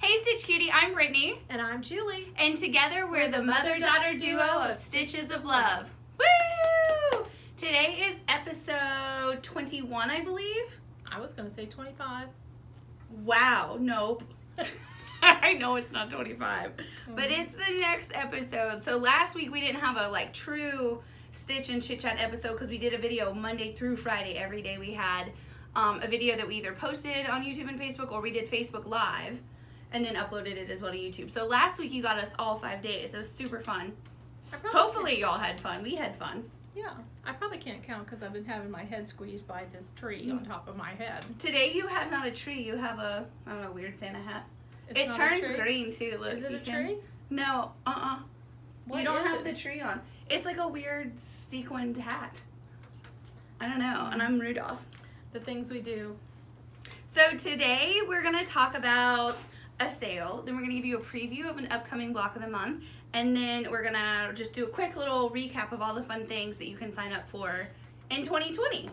Hey Stitch Cutie, I'm Brittany. And I'm Julie. And together we're the mother-daughter duo of Stitches of Love. Woo! Today is episode 21, I believe. I was going to say 25. Wow, nope. I know it's not 25, but it's the next episode. So last week we didn't have a true Stitch and Chit Chat episode because we did a video Monday through Friday. Every day we had a video that we either posted on YouTube and Facebook or we did Facebook Live and then uploaded it as well to YouTube. So last week you got us all 5 days. It was super fun. Hopefully y'all had fun. We had fun. Yeah, I probably can't count because I've been having my head squeezed by this tree on top of my head. Today you have not a tree. You have a, I don't know, weird Santa hat. It not turns green too. Look, is it a tree? No, What you don't is have it? the tree on. It's like a weird sequined hat. I don't know, and I'm Rudolph. The things we do. So today we're going to talk about a sale, then we're going to give you a preview of an upcoming block of the month, and then we're going to just do a quick little recap of all the fun things that you can sign up for in 2020.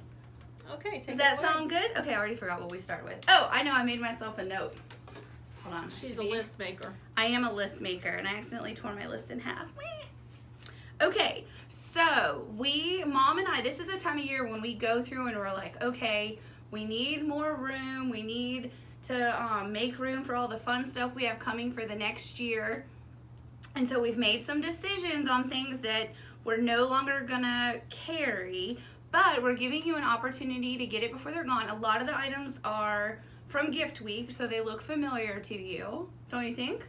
Okay, Does that sound good? Okay, I already forgot what we start with. Oh, I know, I made myself a note. Hold on. She's a list maker. I am a list maker, and I accidentally tore my list in half. Okay, so Mom and I, this is the time of year when we go through and we're like, okay, we need more room. We need to make room for all the fun stuff we have coming for the next year. And so we've made some decisions on things that we're no longer gonna carry, but we're giving you an opportunity to get it before they're gone. A lot of the items are from Gift Week, so they look familiar to you, don't you think?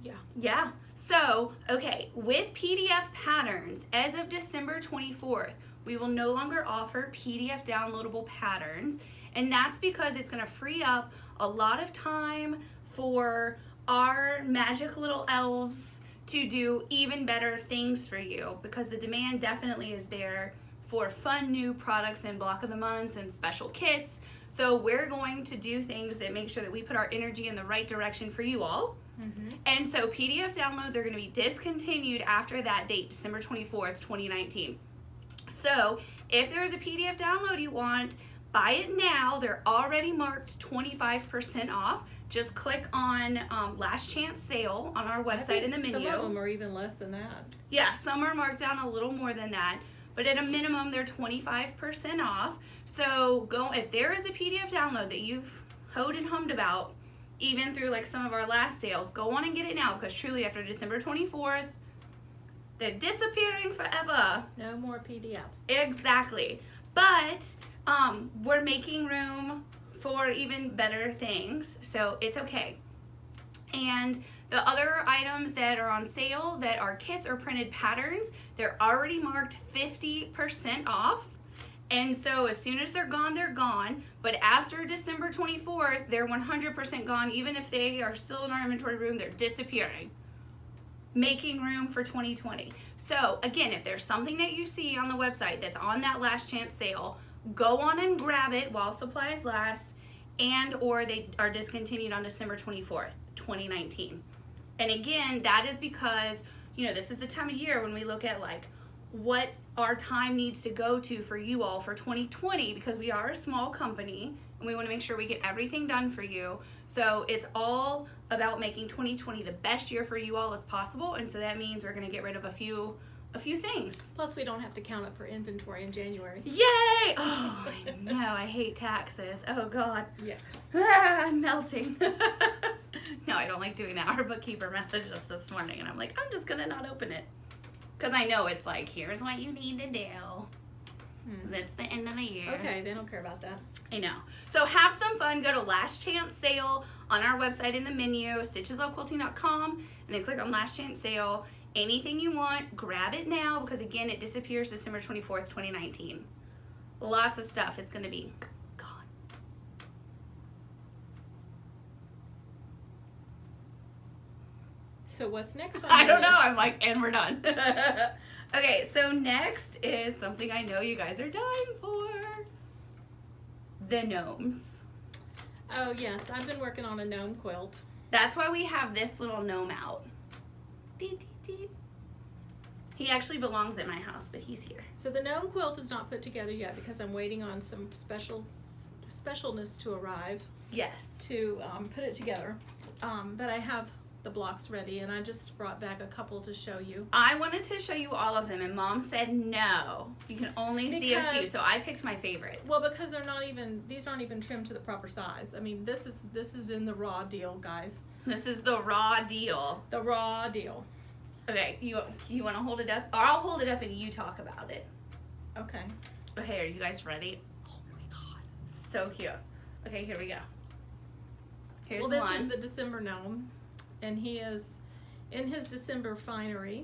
Yeah. Yeah. So, okay, with PDF patterns, as of December 24th, we will no longer offer PDF downloadable patterns, and that's because it's going to free up a lot of time for our magic little elves to do even better things for you, because the demand definitely is there for fun new products and block of the months and special kits. So we're going to do things that make sure that we put our energy in the right direction for you all. Mm-hmm. And so PDF downloads are going to be discontinued after that date, December 24th, 2019. So if there's a PDF download you want, buy it now. They're already marked 25% off. Just click on Last Chance Sale on our website in the menu. Some of them are even less than that. Yeah, some are marked down a little more than that. But at a minimum, they're 25% off. So go, if there is a PDF download that you've hoed and hummed about, even through some of our last sales, go on and get it now, because truly after December 24th, they're disappearing forever. No more PDFs. Exactly. But we're making room for even better things, so it's okay. And the other items that are on sale that are kits or printed patterns, they're already marked 50% off. And so as soon as they're gone, they're gone. But after December 24th, they're 100% gone. Even if they are still in our inventory room, they're disappearing. Making room for 2020. So again, if there's something that you see on the website that's on that last chance sale, go on and grab it while supplies last, and or they are discontinued on December 24th, 2019. And again, that is because, this is the time of year when we look at what our time needs to go to for you all for 2020, because we are a small company and we want to make sure we get everything done for you. So it's all about making 2020 the best year for you all as possible. And so that means we're going to get rid of a few things. Plus, we don't have to count it for inventory in January. Yay! Oh, I know. I hate taxes. Oh, God. Yeah. I'm melting. No, I don't like doing that. Our bookkeeper messaged us this morning, and I'm like, I'm just going to not open it. Because I know it's here's what you need to do. It's the end of the year. Okay, they don't care about that. I know. So have some fun. Go to Last Chance Sale on our website in the menu, stitchesofquilting.com, and then click on Last Chance Sale. Anything you want, grab it now, because again, it disappears December 24th, 2019. Lots of stuff is going to be gone. So what's next on I your don't know. list? I'm and we're done. Okay, so next is something I know you guys are dying for. The gnomes. Oh, yes. I've been working on a gnome quilt. That's why we have this little gnome out. Dee, dee, dee. He actually belongs at my house, but he's here. So the gnome quilt is not put together yet because I'm waiting on some specialness to arrive. Yes. To put it together. But I have the blocks ready, and I just brought back a couple to show you. I wanted to show you all of them, and Mom said no. You can only see a few, Because- so I picked my favorites. Well, because these aren't even trimmed to the proper size. I mean, this is in the raw deal, guys. This is the raw deal. The raw deal. Okay, you want to hold it up? Or I'll hold it up and you talk about it. Okay. Okay, are you guys ready? Oh my god, so cute. Okay, here we go. Here's Well, this one. is the December gnome, and he is in his December finery.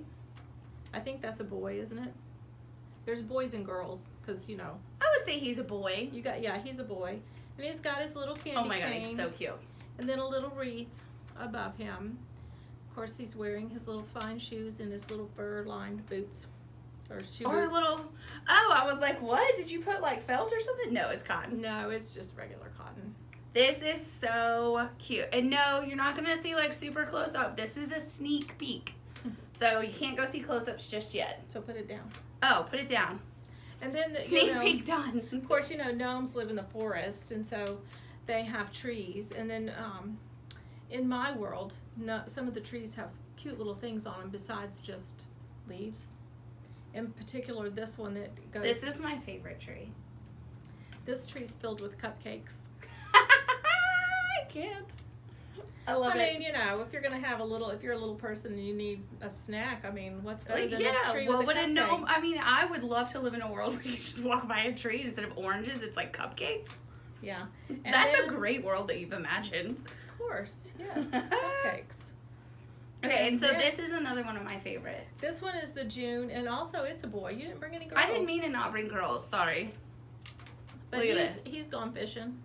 I think that's a boy, isn't it? There's boys and girls, because, you know. I would say he's a boy. He's a boy. And he's got his little candy Oh my god, cane, he's so cute. and then a little wreath above him. Of course, he's wearing his little fine shoes and his little fur-lined boots. Or shoe Or a boots. little, oh, I was like, what? Did you put like felt or something? No, it's cotton. No, it's just regular cotton. This is so cute. And no, you're not going to see like super close up. This is a sneak peek. So you can't go see close-ups just yet. So put it down. Oh, put it down. And then, Sneak peek done. Of course, you know, gnomes live in the forest, and so they have trees. And then in my world, some of the trees have cute little things on them besides just leaves. In particular, this one that goes... This is my favorite tree. This tree's filled with cupcakes. I can't. I love I it. mean, you know, if you're a little person and you need a snack, I mean, what's better than a Yeah, tree well, with a but a cupcake? gnome, I mean, I would love to live in a world where you just walk by a tree and instead of oranges, it's like cupcakes. Yeah. And That's then, a great world that you've imagined. Of course, yes, cupcakes. Okay, and so then- this is another one of my favorites. This one is the June, and also it's a boy. You didn't bring any girls. I didn't mean to not bring girls, sorry. But Look at this. he's gone fishing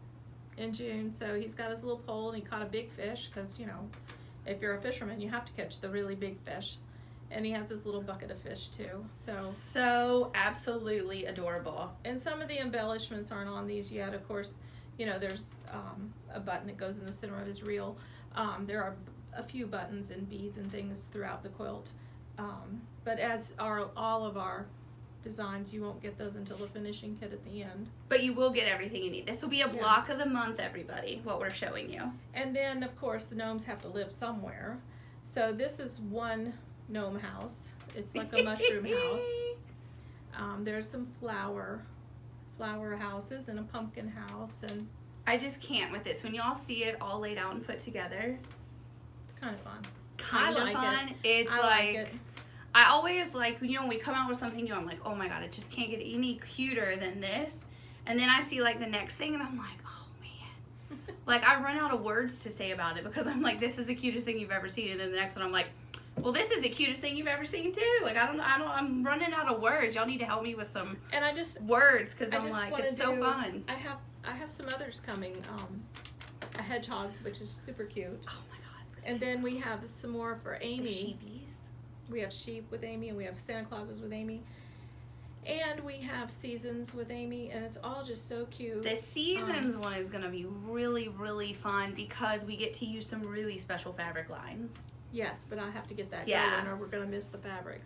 in June, so he's got his little pole and he caught a big fish because, you know, if you're a fisherman, you have to catch the really big fish. And he has his little bucket of fish too. So absolutely adorable. And some of the embellishments aren't on these yet. Of course, you know, there's a button that goes in the center of his reel. There are a few buttons and beads and things throughout the quilt. But as are all of our designs, you won't get those until the finishing kit at the end. But you will get everything you need. This will be a block of the month, everybody, what we're showing you. And then, of course, the gnomes have to live somewhere. So this is one gnome house. It's like a mushroom house. There's some flower houses and a pumpkin house, and I just can't with this. When y'all see it all laid out and put together, it's kind of fun. kind I of like fun. it. It's I like, it. I always like, you know, when we come out with something new, I'm like, oh my god, it just can't get any cuter than this. And then I see like the next thing and I'm like, oh man. Like I run out of words to say about it because I'm like, this is the cutest thing you've ever seen. And then the next one I'm like, well, this is the cutest thing you've ever seen too. Like I'm running out of words. Y'all need to help me with some And I just words because I I'm just like, wanna it's so do- fun. I have some others coming. A hedgehog, which is super cute. Oh my god, it's gonna And then we have some more for be Amy. the sheepies. We have sheep with Amy, and we have Santa Clauses with Amy. And we have seasons with Amy, and it's all just so cute. The seasons one is going to be really, really fun because we get to use some really special fabric lines. Yes, but I have to get that Yeah. going, or we're gonna miss the fabric.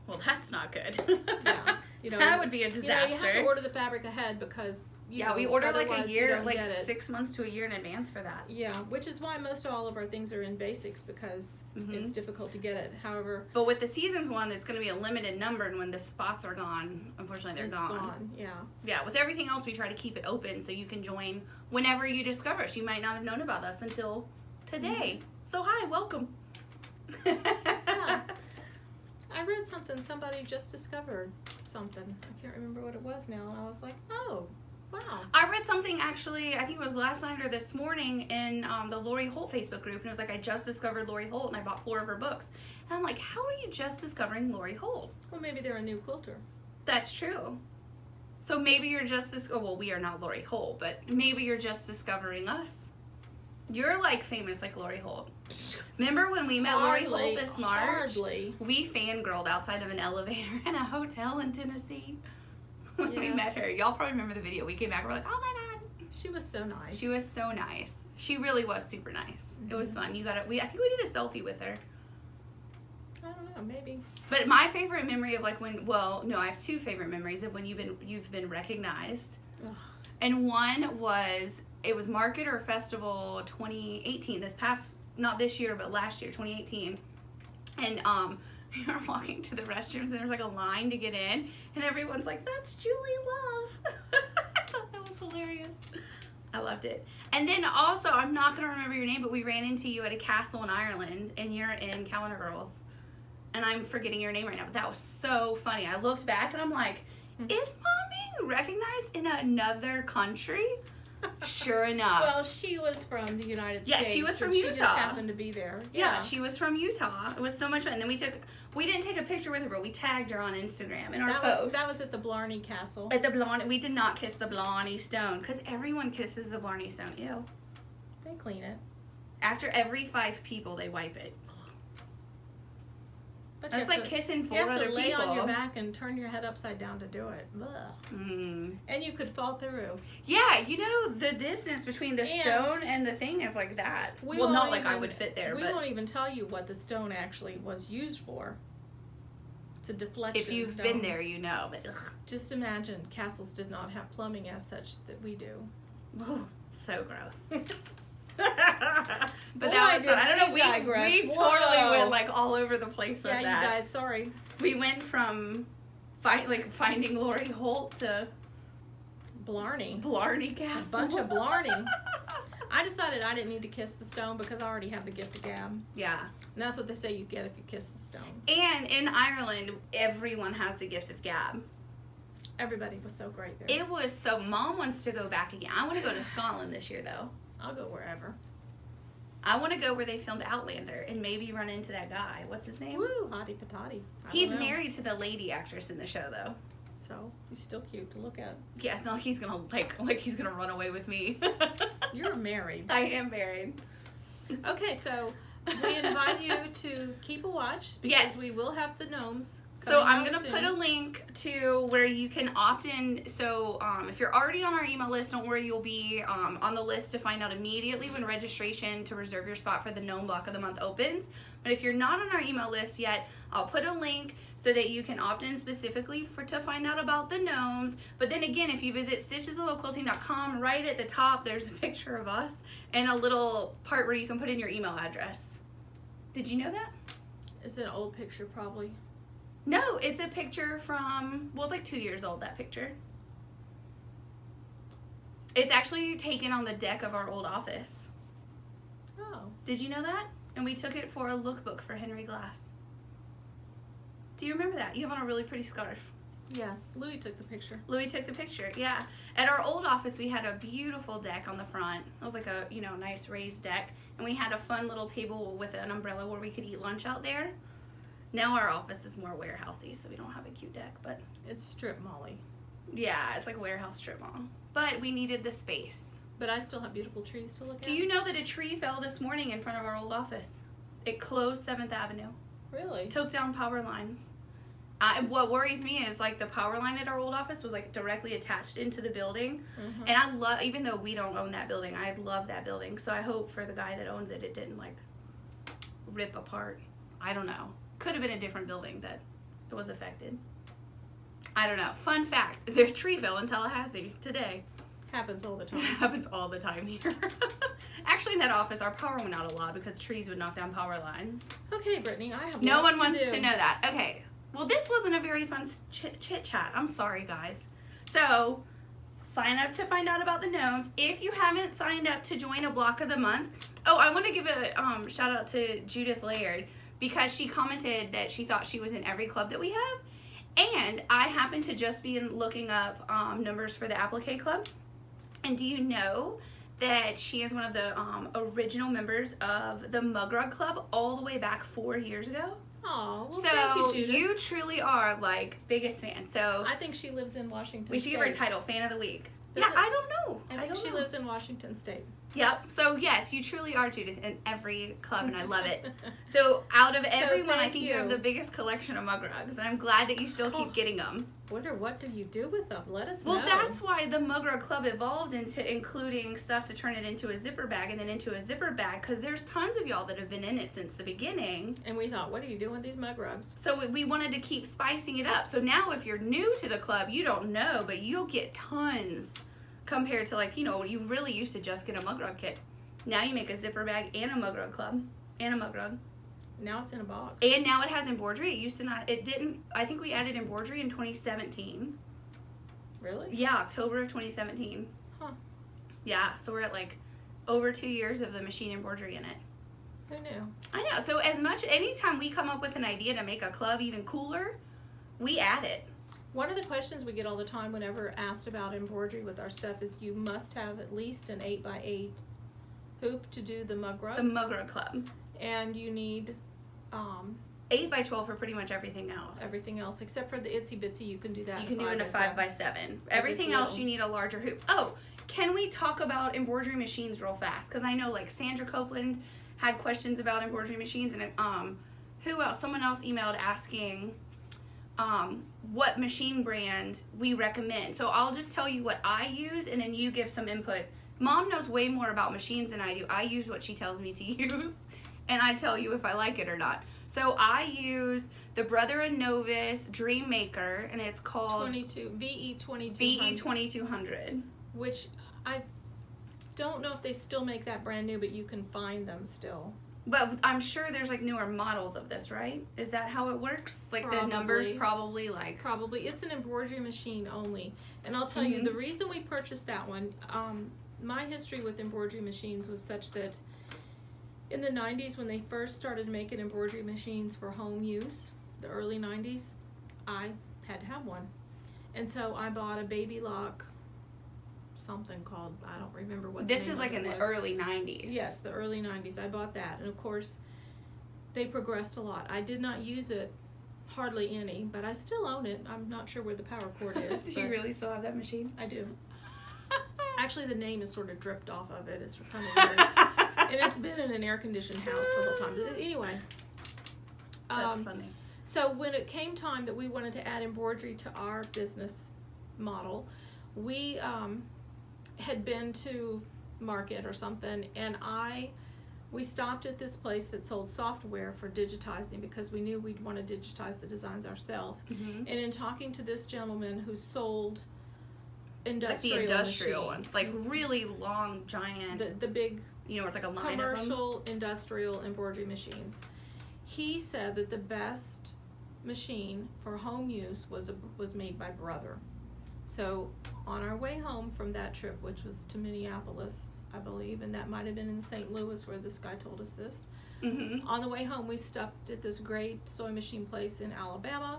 Well, that's not good. Yeah, you know, that would be a You know, disaster. you have to order the fabric ahead because we order like a otherwise you year, don't like get it. 6 months to a year in advance for that. Yeah, which is why most all of our things are in basics because Mhm. it's difficult to get it. However, But with the seasons one, it's going to be a limited number, and when the spots are gone, unfortunately, they're it's gone. Yeah. Yeah, with everything else, we try to keep it open so you can join whenever you discover us. You might not have known about us until today. So hi, welcome. Yeah. I read something. Somebody just discovered something. I can't remember what it was now, and I was like, oh, wow. I read something actually, I think it was last night or this morning in the Lori Holt Facebook group, and it was like, I just discovered Lori Holt, and I bought 4 of her books. And I'm like, how are you just discovering Lori Holt? Well, maybe they're a new quilter. That's true. So maybe you're just, well, we are not Lori Holt, but maybe you're just discovering us. You're like famous like Lori Holt. Remember when we met Lori Holt this March? Hardly. We fangirled outside of an elevator in a hotel in Tennessee. When we Yes. met her. Y'all probably remember the video. We came back, we're like, oh my god. She was so nice. She was so nice. She really was super nice. It was fun. You got it. I think we did a selfie with her. I don't know, maybe. But my favorite memory of like when, well, no, I have 2 favorite memories of when you've been recognized. Ugh. And one was it was Market or Festival 2018, not this year, but last year, 2018. And we were walking to the restrooms, and there's like a line to get in, and everyone's like, "That's Julie Love." I thought that was hilarious. I loved it. And then also, I'm not going to remember your name, but we ran into you at a castle in Ireland, and you're in Calendar Girls. And I'm forgetting your name right now, but that was so funny. I looked back, and I'm like, is Mom being recognized in another country? Sure enough. Well, she was from the United Yeah, States. she was from She Utah. just happened to be there. Yeah, she was from Utah. It was so much fun. And then we didn't take a picture with her, but we tagged her on Instagram in our post. That was at the Blarney Castle. At the Blarney. We did not kiss the Blarney Stone, because everyone kisses the Blarney Stone. Ew. They clean it. After every 5 people, they wipe it. But That's like kissing 4 you have other to lay people. on your back and turn your head upside down to do it. Ugh. Mm. And you could fall through. Yeah, you know, the distance between the stone and the thing is like that. Well, not like I would fit there, we but won't even tell you what the stone actually was used for. To deflect if you've been there, you know. But ugh. Just imagine, castles did not have plumbing as such that we do. Ooh, so gross. But Boy, that was fun. I don't know. digress. We totally went like all over the place with Yeah, that. you guys, sorry. We went from finding Lori Holt to Blarney. Blarney Castle. A bunch of Blarney. I decided I didn't need to kiss the stone because I already have the gift of gab. Yeah. And that's what they say you get if you kiss the stone. And in Ireland, everyone has the gift of gab. Everybody was so great there. It was so. Mom wants to go back again. I want to go to Scotland this year, though. I'll go wherever. I want to go where they filmed Outlander and maybe run into that guy. What's his name? Woo, hottie patati. He's married to the lady actress in the show, though. So he's still cute to look at. Yes, no, he's gonna like he's gonna run away with me. You're married. I am married. Okay, so we invite you to keep a watch because Yes. we will have the gnomes. So coming I'm out gonna soon. put a link to where you can opt in. So if you're already on our email list, don't worry, you'll be on the list to find out immediately when registration to reserve your spot for the gnome block of the month opens. But if you're not on our email list yet, I'll put a link so that you can opt in specifically to find out about the gnomes. But then again, if you visit stitchesofquilting.com, right at the top there's a picture of us and a little part where you can put in your email address. Did you know that? It's an old picture, probably. No, it's a picture from, well, it's like 2 years old, that picture. It's actually taken on the deck of our old office. Oh. Did you know that? And we took it for a lookbook for Henry Glass. Do you remember that? You have on a really pretty scarf. Yes, Louis took the picture. Louis took the picture, yeah. At our old office, we had a beautiful deck on the front. It was like a, nice raised deck. And we had a fun little table with an umbrella where we could eat lunch out there. Now our office is more warehousey, so we don't have a cute deck, but It's strip Molly. yeah, it's like a warehouse strip mall. But we needed the space. But I still have beautiful trees to look at. Do you know that a tree fell this morning in front of our old office? It closed 7th Avenue. Really? Took down power lines. What worries me is like the power line at our old office was like directly attached into the building. Mm-hmm. And I love, even though we don't own that building, I love that building. So I hope for the guy that owns it, it didn't like rip apart. I don't know. Could have been a different building that was affected. I don't know. Fun fact, their tree fell in Tallahassee today. Happens all the It time. happens all the time here. Actually, in that office, our power went out a lot because trees would knock down power lines. Okay, Brittany, I have No lots one wants do. to know that. Okay. Well, this wasn't a very fun chit chat. I'm sorry, guys. So, sign up to find out about the gnomes. If you haven't signed up to join a block of the month, I want to give a shout out to Judith Laird because she commented that she thought she was in every club that we have. And I happen to just be looking up numbers for the Applique Club. And do you know that she is one of the original members of the Mug Rug Club all the way back 4 years ago? Oh, well, So thank you, Judith. you truly are like biggest fan. So I think she lives in Washington we should State. give her a title, Fan of the Week. Does Yeah, it? I don't know. I think don't she know. lives in Washington State. Yep. So yes, you truly are, Judith, in every club, and I love it. So out of everyone, I thank think you have you. the biggest collection of mug rugs, and I'm glad that you still keep getting them. Wonder what do you do with them? Let us Well, know. that's why the Mug Rug Club evolved into including stuff to turn it into a zipper bag and then into a zipper bag, because there's tons of y'all that have been in it since the beginning. And we thought, what are you doing with these mug rugs? So we wanted to keep spicing it up. So now if you're new to the club, you don't know, but you'll get tons compared to like, you know, you really used to just get a mug rug kit. Now you make a zipper bag and a mug rug club and a mug rug. Now it's in a box. And now it has embroidery. It used to not, it didn't, I think we added embroidery in 2017. Really? Yeah, October of 2017. Huh. Yeah, so we're at like over 2 years of the machine embroidery in it. Who knew? I know. So anytime we come up with an idea to make a club even cooler, we add it. One of the questions we get all the time whenever asked about embroidery with our stuff is you must have at least an 8x8 hoop to do the mug rugs. The mug rug club. And you need 8x12 for pretty much everything else. everything else except for the itsy bitsy. You can do that. You can do it in a 5x7. Everything else you need a larger hoop. Oh, can we talk about embroidery machines real fast? Because I know like Sandra Copeland had questions about embroidery machines, and who else? Someone else emailed asking what machine brand we recommend. So I'll just tell you what I use, and then you give some input. Mom knows way more about machines than I do. I use what she tells me to use, and I tell you if I like it or not. So I use the Brother & Novus Dream Maker, and it's called VE 2200. VE 2200. Which I don't know if they still make that brand new, but you can find them still. But I'm sure there's like newer models of this, right? Is that how it works? Like Probably. the numbers probably like... Probably. It's an embroidery machine only. And I'll tell you, the reason we purchased that one, my history with embroidery machines was such that in the 90s when they first started making embroidery machines for home use, the early 90s, I had to have one. And so I bought a baby lock, something called, I don't remember what the This name is like of it in the was. early 90s. Yes, the early 90s. I bought that. And of course, they progressed a lot. I did not use it hardly any, but I still own it. I'm not sure where the power cord is. Do you really still have that machine? I do. Actually, the name is sort of dripped off of it. It's kind of weird. And it's been in an air-conditioned house the whole time. Anyway. That's funny. So when it came time that we wanted to add embroidery to our business model, we had been to Market or something, and we stopped at this place that sold software for digitizing because we knew we'd want to digitize the designs ourselves. And in talking to this gentleman who sold industrial like the industrial machines, ones, like really long, giant, the big you know, it's like a line commercial of them. industrial embroidery machines. He said that the best machine for home use was made by Brother. So on our way home from that trip, which was to Minneapolis, I believe, and that might have been in St. Louis where this guy told us this. On the way home, we stopped at this great sewing machine place in Alabama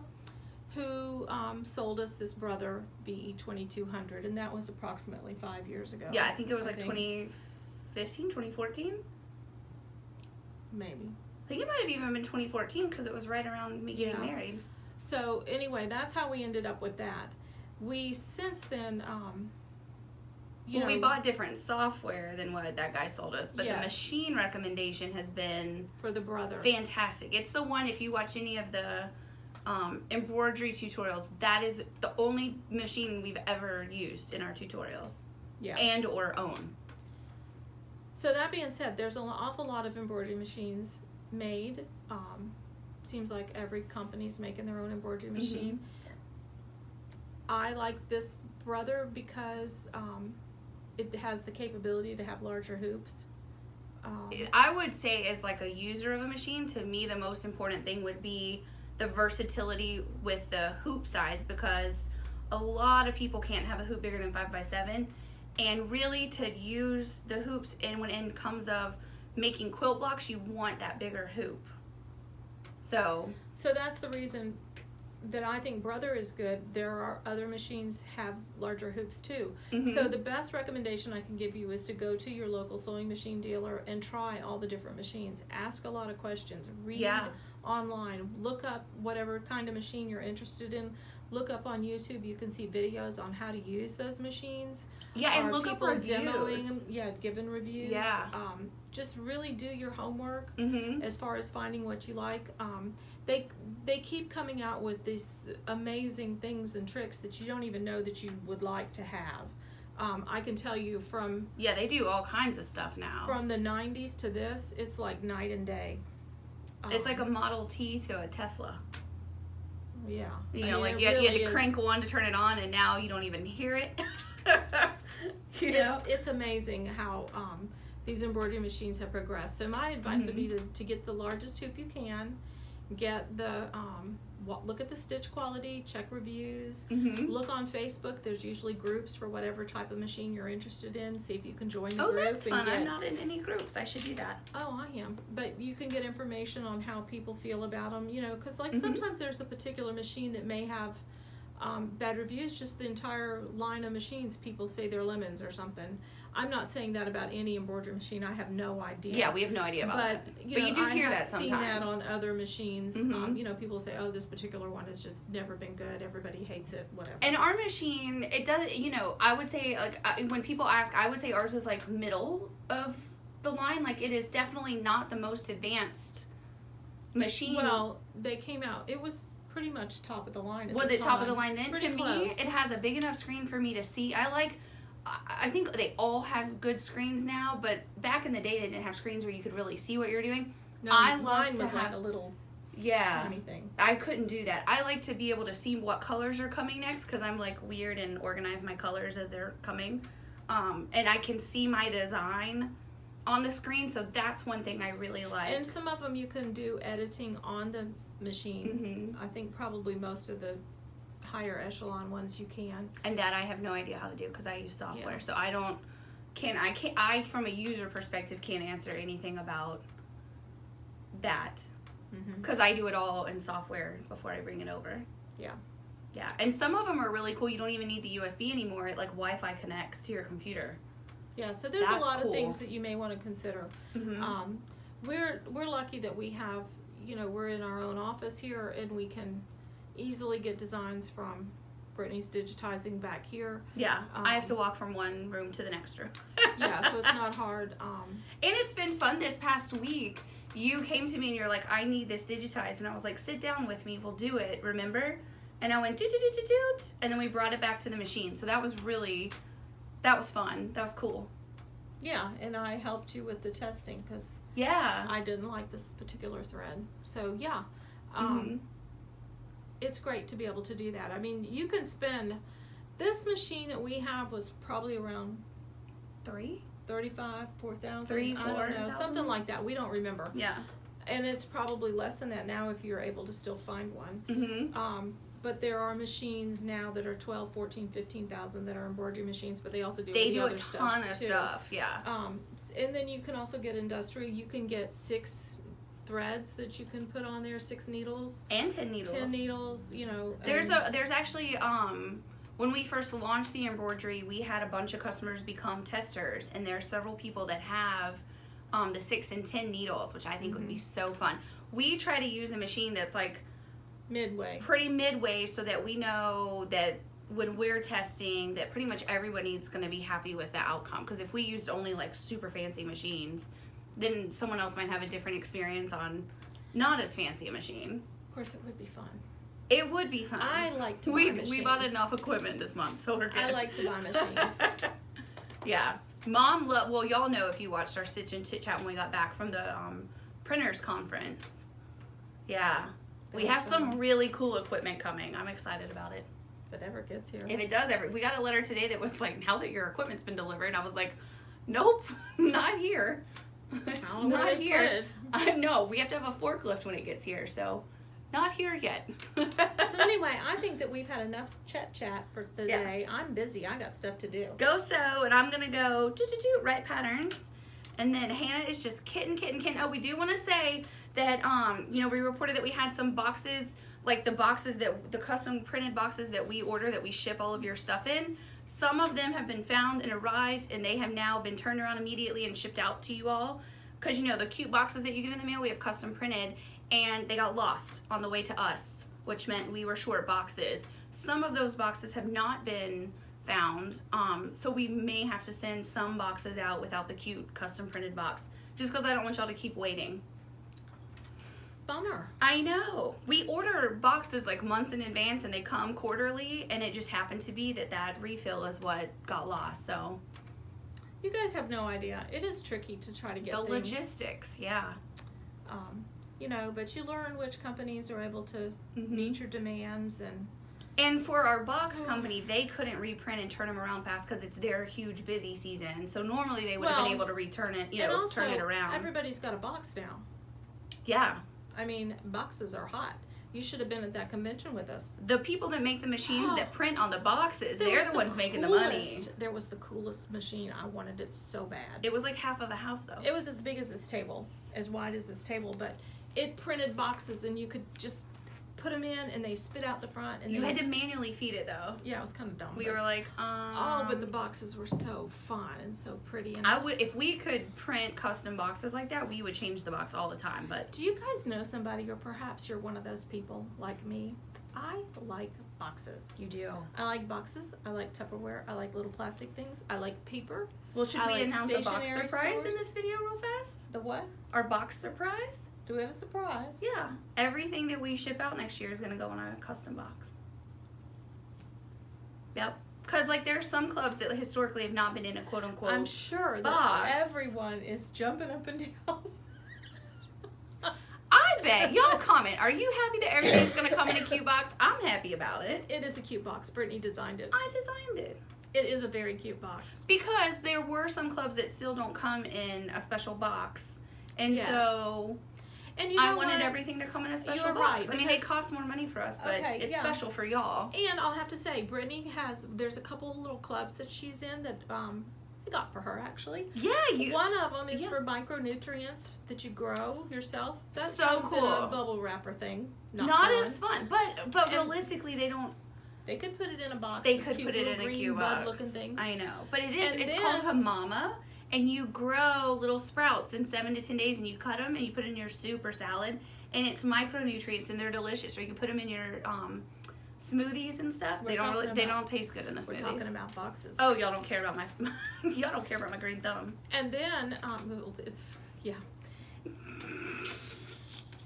who sold us this Brother VE 2200, and that was approximately 5 years ago. Yeah, I think it was like 2015, 2014? Maybe. I think it might have even been 2014 because it was right around me getting married. So anyway, that's how we ended up with that. We since then, we bought different software than what that guy sold us, but the machine recommendation has been for the Brother fantastic. It's the one, if you watch any of the embroidery tutorials, that is the only machine we've ever used in our tutorials. Yeah. And or own. So that being said, there's an awful lot of embroidery machines made. Seems like every company's making their own embroidery machine. I like this Brother because it has the capability to have larger hoops. I would say as like a user of a machine, to me the most important thing would be the versatility with the hoop size, because a lot of people can't have a hoop bigger than 5x7, and really to use the hoops, and when it comes of making quilt blocks, you want that bigger hoop. So that's the reason that I think Brother is good. There are other machines have larger hoops too. So the best recommendation I can give you is to go to your local sewing machine dealer and try all the different machines. Ask a lot of questions. Read online. Look up whatever kind of machine you're interested in. Look up on YouTube. You can see videos on how to use those machines. Yeah, and look up reviews. Demoing them, giving reviews. Yeah. Just really do your homework as far as finding what you like. They keep coming out with these amazing things and tricks that you don't even know that you would like to have. I can tell you from... Yeah, they do all kinds of stuff now. From the 90s to this, it's like night and day. It's like a Model T to a Tesla. Yeah. You know, like you had to crank one to turn it on, and now you don't even hear it. You know? It's amazing how these embroidery machines have progressed. So my advice would be to get the largest hoop you can, get the look at the stitch quality, check reviews, look on Facebook. There's usually groups for whatever type of machine you're interested in. See if you can join the group. That's fun. I'm not in any groups. I should do that. Oh, I am. But you can get information on how people feel about them, you know, because like sometimes there's a particular machine that may have bad reviews. Just the entire line of machines, people say they're lemons or something. I'm not saying that about any embroidery machine. I have no idea. Yeah, we have no idea about that. But you do hear that sometimes. I have seen that on other machines. You know, people say, oh, this particular one has just never been good. Everybody hates it, whatever. And our machine, it does, you know, I would say, like, when people ask, I would say ours is, like, middle of the line. Like, it is definitely not the most advanced machine. Well, they came out, it was pretty much top of the line. Was it top of the line then? Pretty to close. Me, it has a big enough screen for me to see. I think they all have good screens now, but back in the day they didn't have screens where you could really see what you're doing. No, I love mine to was have like a little tiny thing. I couldn't do that. I like to be able to see what colors are coming next because I'm like weird and organize my colors as they're coming. And I can see my design on the screen, so that's one thing I really like. And some of them you can do editing on the machine. I think probably most of the higher echelon ones you can. And that I have no idea how to do because I use software, so I from a user perspective can't answer anything about that because I do it all in software before I bring it over. Yeah, and some of them are really cool. You don't even need the USB anymore. It like Wi-Fi connects to your computer. Yeah, so there's a lot of things that you may want to consider. We're lucky that we have, you know, we're in our own office here and we can easily get designs from Brittany's digitizing back here. Yeah, I have to walk from one room to the next room. Yeah, so it's not hard. And it's been fun this past week. You came to me and you're like, I need this digitized. And I was like, sit down with me. We'll do it, remember? And I went, doot. And then we brought it back to the machine. So that was fun. That was cool. Yeah, and I helped you with the testing because I didn't like this particular thread. So, yeah. It's great to be able to do that. I mean, you can spend, this machine that we have was probably around $4,000. I don't know, something like that. We don't remember. Yeah. And it's probably less than that now if you're able to still find one. But there are machines now that are 12, 14, 15,000 that are embroidery machines, but they also do a ton of stuff, yeah. And then you can also get industrial. You can get 6 threads that you can put on there, 6 needles. And 10 needles. 10 needles, you know. There's actually, when we first launched the embroidery, we had a bunch of customers become testers, and there are several people that have the 6 and 10 needles, which I think would be so fun. We try to use a machine that's like pretty midway, so that we know that when we're testing that pretty much everybody's going to be happy with the outcome. Because if we used only like super fancy machines, then someone else might have a different experience on not as fancy a machine. Of course, it would be fun. It would be fun. I like to buy machines. We bought enough equipment this month, so we're good. I like to buy machines. Yeah. Mom, well, y'all know if you watched our Stitch and Chit Chat when we got back from the printers conference. Yeah. We have some really cool equipment coming. I'm excited about it. If it ever gets here. If it does ever. We got a letter today that was like, now that your equipment's been delivered. I was like, nope, not here. It's not here. I know. We have to have a forklift when it gets here, so not here yet. So anyway, I think that we've had enough chat for today. Yeah. I'm busy. I got stuff to do. Go sew, and I'm going to go write patterns. And then Hannah is just kitten. Oh, we do want to say that, you know, we reported that we had some boxes, like the custom printed boxes that we order, that we ship all of your stuff in. Some of them have been found and arrived, and they have now been turned around immediately and shipped out to you all. Because, you know, the cute boxes that you get in the mail, we have custom printed, and they got lost on the way to us, which meant we were short boxes. Some of those boxes have not been found, so we may have to send some boxes out without the cute custom printed box, just because I don't want y'all to keep waiting. Bummer. I know. We order boxes like months in advance, and they come quarterly, and it just happened to be that refill is what got lost. So you guys have no idea. It is tricky to try to get the things. Logistics. Yeah. You know, but you learn which companies are able to meet your demands, and And for our box company, they couldn't reprint and turn them around fast because it's their huge busy season. So normally they would have been able to return it, and also, turn it around. Everybody's got a box now. Yeah. I mean, boxes are hot. You should have been at that convention with us. The people that make the machines that print on the boxes, they're the ones making the coolest. money. There was the coolest machine. I wanted it so bad. It was like half of a house, though. It was as big as this table, as wide as this table, but it printed boxes, and you could just put them in, and they spit out the front. And you had to manually feed it, though. Yeah, it was kind of dumb. We were like, Oh, but the boxes were so fun and so pretty. And if we could print custom boxes like that, we would change the box all the time. But do you guys know somebody, or perhaps you're one of those people like me? I like boxes. You do. I like boxes. I like Tupperware. I like little plastic things. I like paper. Well, should I we like announce a box stationery surprise stores. in this video real fast? The what? Our box surprise? Do we have a surprise? Yeah. Everything that we ship out next year is going to go in a custom box. Yep. Because, like, there are some clubs that historically have not been in a quote-unquote I'm sure box. that everyone is jumping up and down. I bet. Y'all comment. Are you happy that everything's going to come in a cute box? I'm happy about it. It is a cute box. Brittany designed it. I designed it. It is a very cute box. Because there were some clubs that still don't come in a special box. And Yes. so And you know I wanted what? everything to come in a special You're box. right, I mean, they because- cost more money for us, but Okay, it's yeah. special for y'all. And I'll have to say, Brittany there's a couple of little clubs that she's in that I got for her, actually. Yeah, One of them is yeah. for micronutrients that you grow yourself. That So comes in cool. a bubble wrapper thing. Not fun. as fun, but And- realistically, they don't. They could put it in a box. They with could cute put it little in a green cute bud box. looking things. I know, but it's then- called Hamama, and you grow little sprouts in 7 to 10 days, and you cut them and you put it in your soup or salad, and it's micronutrients and they're delicious. Or you can put them in your smoothies and stuff. We're They don't talking they about- don't taste good in the We're smoothies. talking about boxes. Oh, y'all don't care about my y'all don't care about my green thumb. And then it's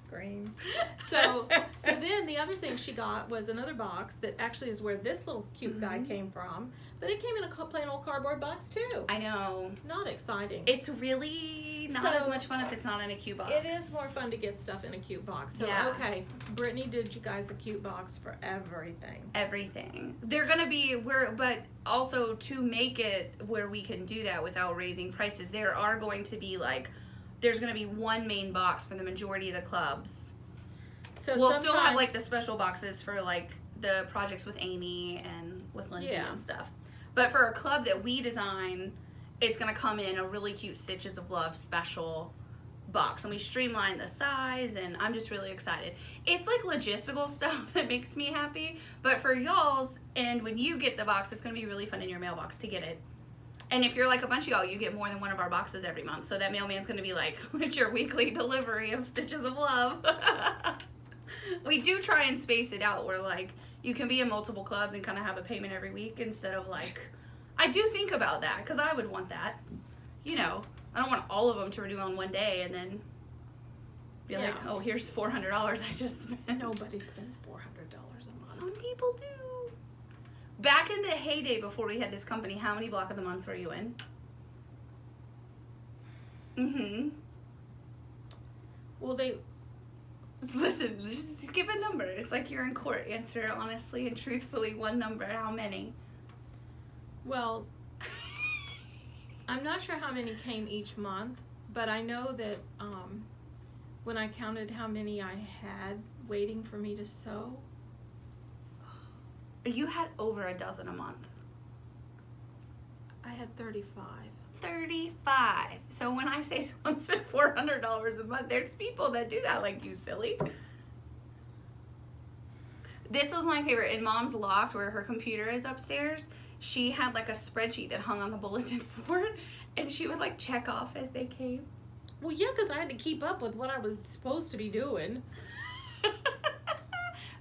green. So then the other thing she got was another box that actually is where this little cute guy came from, but it came in a plain old cardboard box too. I know. Not exciting. It's really not So- as much fun if it's not in a cute box. It is more fun to get stuff in a cute box. So Yeah. okay, Brittany did you guys a cute box for everything. Everything. They're gonna be but also to make it where we can do that without raising prices, there are going to be there's gonna be one main box for the majority of the clubs. So We'll still have sometimes- the special boxes for the projects with Amy and with Lindsay Yeah. and stuff. But for a club that we design, it's gonna come in a really cute Stitches of Love special box, and we streamlined the size, and I'm just really excited. It's logistical stuff that makes me happy, but for y'all's, and when you get the box, it's gonna be really fun in your mailbox to get it. And if you're like a bunch of y'all, you get more than one of our boxes every month, so that mailman's gonna be like, it's your weekly delivery of Stitches of Love. We do try and space it out where you can be in multiple clubs and kind of have a payment every week instead of I do think about that because I would want that. I don't want all of them to renew on one day and then be Yeah. oh, here's $400 I just spent. Nobody spends $400 a month. Some people do. Back in the heyday before we had this company, how many block of the months were you in? Mm-hmm. Well, they Listen, just give a number. It's like you're in court. Answer honestly and truthfully one number. How many? Well, I'm not sure how many came each month, but I know that when I counted how many I had waiting for me to sew, You had over a dozen a month. I had 35. 35. So when I say someone spent $400 a month, there's people that do that like you, silly. This was my favorite. In Mom's loft, where her computer is upstairs, she had a spreadsheet that hung on the bulletin board, and she would check off as they came. Well, yeah, because I had to keep up with what I was supposed to be doing.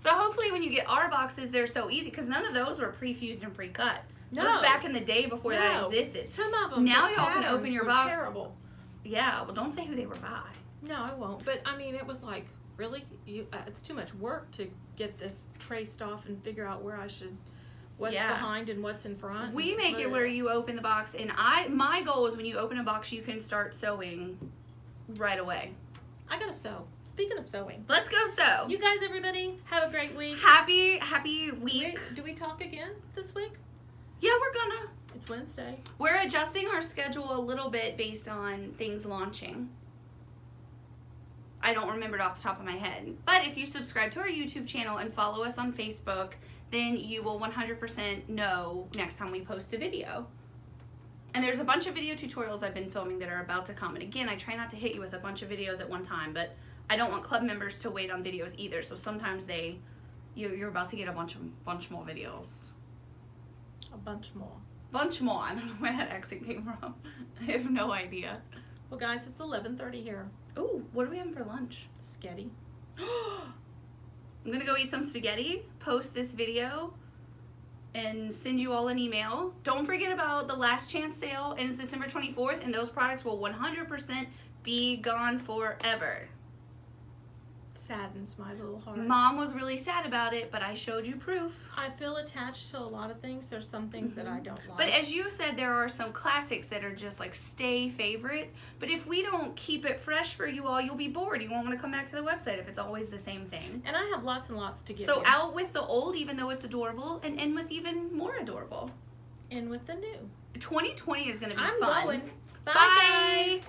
So hopefully when you get our boxes, they're so easy, because none of those were pre-fused and pre-cut. No. Those back in the day before that No. existed. Some of them. Now the y'all can patterns open your were box. Terrible. Yeah, well, don't say who they were by. No, I won't. But I mean, it was really, it's too much work to get this traced off and figure out where I should, what's Yeah. behind and what's in front. We and make it put where you open the box, and my goal is when you open a box, you can start sewing right away. I gotta sew. It's speaking of sewing, Let's go sew. you guys, everybody, have a great week. Happy week. Do we talk again this week? Yeah, we're gonna. It's Wednesday. We're adjusting our schedule a little bit based on things launching. I don't remember it off the top of my head. But if you subscribe to our YouTube channel and follow us on Facebook, then you will 100% know next time we post a video. And there's a bunch of video tutorials I've been filming that are about to come. And again, I try not to hit you with a bunch of videos at one time, but I don't want club members to wait on videos either. So sometimes you're about to get a bunch more videos. A bunch more. Bunch more. I don't know where that accent came from. I have no idea. Well, guys, it's 11:30 here. Ooh, what are we having for lunch? Sketty. I'm gonna go eat some spaghetti, post this video, and send you all an email. Don't forget about the last chance sale, and it's December 24th, and those products will 100% be gone forever. Saddens my little heart. Mom was really sad about it, but I showed you proof. I feel attached to a lot of things. There's some things that I don't like. But as you said, there are some classics that are just like stay favorites. But if we don't keep it fresh for you all, you'll be bored. You won't want to come back to the website if it's always the same thing. And I have lots and lots to give So you. out with the old, even though it's adorable, and in with even more adorable. In with the new. 2020 is going to be I'm fun. going. Bye. Bye, guys.